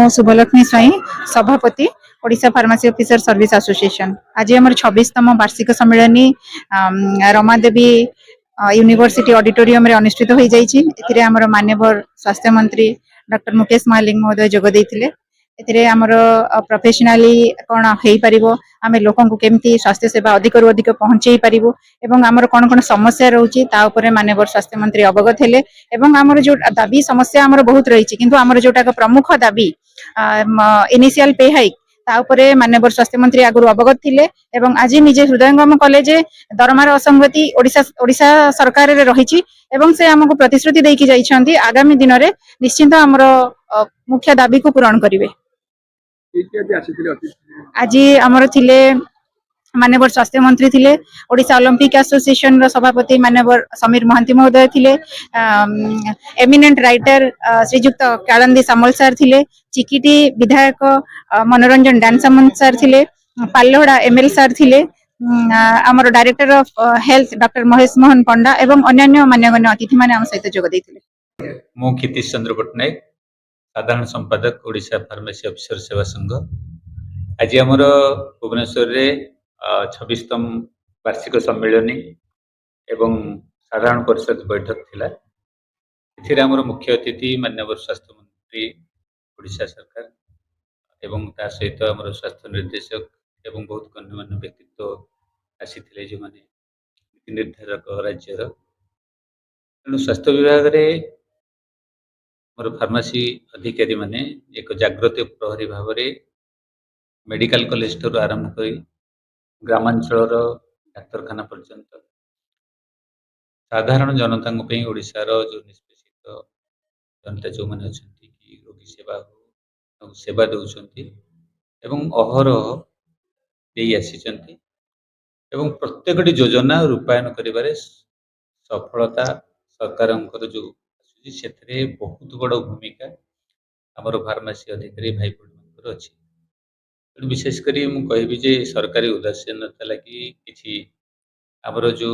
मो शुभलक्ष्मी स्वाई सभापति Odisha pharmacy officer service association. आज आम 26तम वार्षिक सम्मेलनी रमादेवी यूनिवर्सिटी ऑडिटोरियम रे अनुष्ठित हो जाइछि। एथिरे हमर माननीय स्वास्थ्य मंत्री डॉक्टर मुकेश महालिंग महोदय जोग देइथिले। एथिरे हमर प्रोफेशनली कोन हेई परिबो, आमे लोकन को केमती स्वास्थ्य सेवा अधिक रु अधिक पहुंचेई परिबो एवं हमर कोन कोन समस्या रहउछि ता ऊपर माननीय स्वास्थ्य मंत्री अवगत हेले एवं हमर जो दाबी समस्या हमर बहुत रहिछि, किंतु हमर जोटा प्रमुख दाबी इनिशियल पे हाइक ता ऊपर माननीय स्वास्थ्य मंत्री आगु अवगत थिले एवं आज निजे हृदयंगम कले जे दरमार असंगति ओडिशा सरकार रे रहिछि एवं से हमको प्रतिश्रुति देकी जाइछन्ती आगामी दिन रे निश्चित हमर मुख्य दाबी को पूरण करिवे। आज हमर थिले माननीय स्वास्थ्य मंत्री थिले, ओडिशा ओलंपिक एसोसिएशन सभापति माननीय समीर महांती महोदय थिले, एमिनेंट राइटर श्रीजुक्त कालंदी सामल सर थिले, चिकिटी विधायक मनोरंजन डांसामन सर थिले, पाल्लोड़ा एमएल सर थिले, आमर director of health doctor Mahesh Mohan Panda एवं अन्य मान्यगण्य अतिथि माने हम सहित जोग दैथिले। मो क्षितिश चंद्र पट्टनायक साधारण संपादक ओडिशा फार्मेसी ऑफिसर सेवा संघ। आज आमर भुवनेश्वर रे 26तम वार्षिक सम्मेलनी एवं साधारण परिषद बैठक थिला। एथिरे आमर मुख्य अतिथि माननीय स्वास्थ्य मंत्री ओडिशा सरकार एवं ता सहित आमर स्वास्थ्य निर्देशक एवं बहुत गण्यमान्य व्यक्तित्व आसीथिले जो माने नीति निर्धारक राज्यर। तेणु स्वास्थ्य विभाग रे मोर फार्मासी अधिकारी माने एक जागृत प्रहरी भाव में मेडिकल कॉलेज ठूँ आरंभ कर ग्रामांचल डाक्तखाना पर्यंत साधारण जनता ओडिशार जो निष्पेषित जनता जो मैंने अच्छा कि रोगी सेवा हो सेवा दौरान एवं अहरह दे आसी प्रत्येक योजना रूपायन कर सफलता सरकार जो से बहुत बड़ भूमिका आमर फार्मासी अधिकारी भाई बहन अच्छी। विशेषकर मुझे सरकारी उदासीनता लगी किसी आमर जो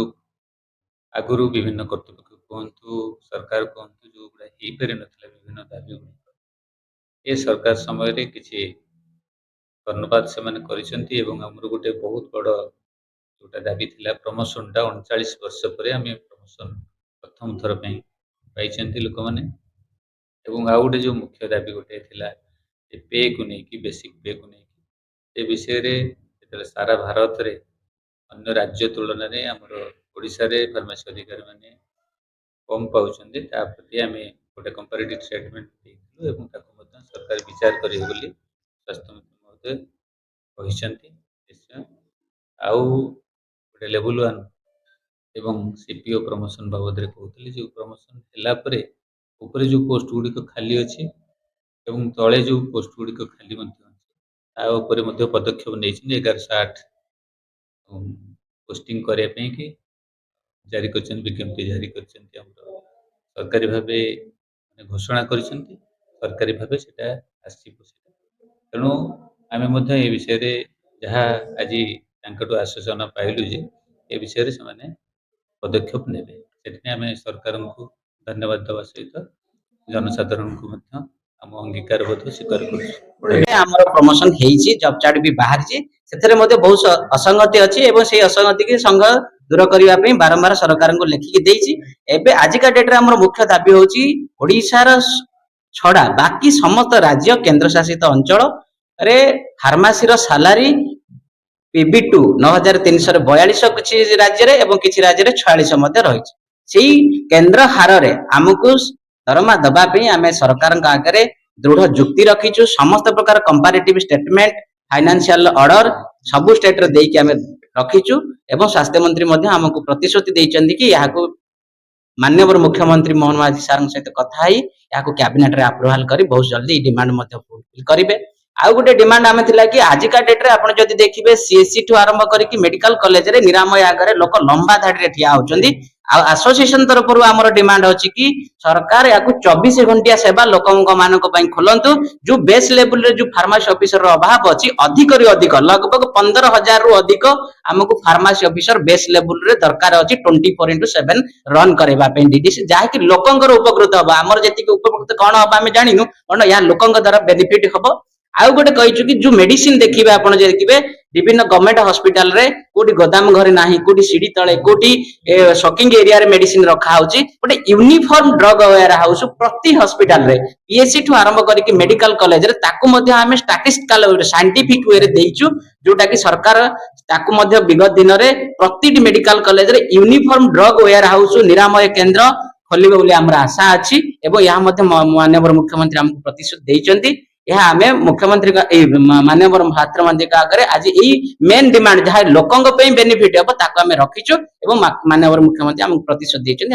आगुरी विभिन्न कर्तृपक्ष कहतु सरकार कहतु जो गुड़ा हो पारि ना विभिन्न दाबी गुड़िक ये सरकार समय किसी कर्णपात से आमर गोटे बहुत बड़ जोटा दाबी थिला प्रमोशन टा 39 वर्ष पर आम प्रमोशन प्रथम थर पाई लोक मैंने एवं आउ गोटे जो मुख्य दाबी गोटे थिला पे को लेकिन बेसिक पे को लेकिन विषय रे सारा भारत रे अन्य राज्य तुलन में आमर ओडिशा रे फार्मेसी अधिकारी माने कम पाउछन्ते ता प्रति आमे गोटे कंपैरेटिव स्टेटमेंट देइथिलु एवं ताको मध्य सरकार विचार करिवे बोली स्वास्थ्य मंत्री महोदय कहिसन्ती। निश्चय आउ गोटे लेवल 1 एवं सीपीओ प्रमोशन बाबद रे कहउतले जो प्रमोशन हला परे ऊपर जो पोस्ट गुड़िक खाली अच्छी एवं तले जो पोस्ट गुड़िक खाली पदक्षेप नहीं 1108 पोस्टिंग करने कि जारी कर विज्ञप्ति जारी कर सरकारी भाव घोषणा कर सरकारी भाव से तेणु आम ये विषय जहाँ आज आश्वासन पाइलु जे ए विषय से पदक्षेप ने आम सरकार को धन्यवाद देवा सहित जनसाधारण को आम अंगीकार बोध स्वीकार कर प्रमोशन जॉब चार्ट भी बाहर से बहुत असंगति अच्छी एवं से असंगति की संघ दूर करने बारंबार सरकार को लेखिकी देती। आजिका डेट रे हमर मुख्य दाबी होची ओडिशार छड़ा बाकी समस्त राज्य केंद्र शासित अंचल रे फार्मासी रो सैलरी PB2 9342 किसी राज्य रे एवं किसी राज्य रे 46 मध्य रही से केंद्र हार रे आमको दरमा दबा आम सरकार आगे दृढ़ जुक्ति रखीचु समस्त प्रकार कंपैरेटिव स्टेटमेंट फाइनेंशियल ऑर्डर सबु स्टेट रे देकी आम रखीचु एवं स्वास्थ्य मंत्री मध्य हमको प्रतिश्रुति देइचंदी कि याको माननीय मुख्यमंत्री मोहन माझी सर सहित कथा ही याको कैबिनेट रे अप्रूवल करी बहुत जल्दी डिमांड मध्य फुलफिल करिवे आउ गोटे डिमांड आमे थिला कि आजिका डेट रे आपण जदि देखिबे सीएससी ठु आरंभ करिकि मेडिकल कॉलेज रे निरामय आगरे लोक लंबा धाड़ी रे ठिया होचंदी आ एसोसिएशन तरफ हमर डिमांड अछि कि सरकार याकु 24 घंटिया सेवा लोकंक मानक पई खोलंतु जो बेस लेवल रे जो फार्मेसी ऑफिसर रो अभाव अछि अधिक रि अधिक लगभग 15,000 रु अधिक हमकु फार्मेसी ऑफिसर बेस लेवल रे दरकार अछि 24/7 रन करेबा पे डीडीसी जाहि कि लोकंकर उपकृत हबा हमर जेति उपकृत कोन हबा हम जानिनु कोन या लोकंक द्वारा बेनिफिट हबो आउ गोटे कहिछु कि जो मेडिसिन देखिबे आपण जे देखिबे विभिन्न गवर्नमेंट हॉस्पिटल रे कोटी गोदाम घरे नाही कोटी सीडी तळे कोटी शॉकिंग एरिया रे मेडिसिन रखा होची गोटे यूनिफॉर्म ड्रग वेयर हाउस प्रति हॉस्पिटल रे पीएससी ठु आरंभ करिकि मेडिकल कॉलेज रे ताकु मध्ये हमें स्टैटिस्टिकल साइंटिफिक वे रे देइछु जोटा कि सरकार ताकु मध्ये विगत दिन रे प्रति मेडिकल कॉलेज रे यूनिफॉर्म ड्रग वेयर हाउस निरामय केंद्र खोलिबे बोली हमर आशा अछि एवं या मध्ये माननीय मुख्यमंत्री हमकु प्रतिश्रुति देइचंती यह आमे मुख्यमंत्री का माननीय छात्र मंत्री का आगे आज यही मेन डिमांड जहाँ लोकों बेनिफिट हम ताको आमे रखिछु एवं माननीय मुख्यमंत्री हमकु प्रतिश्रुति देइचंती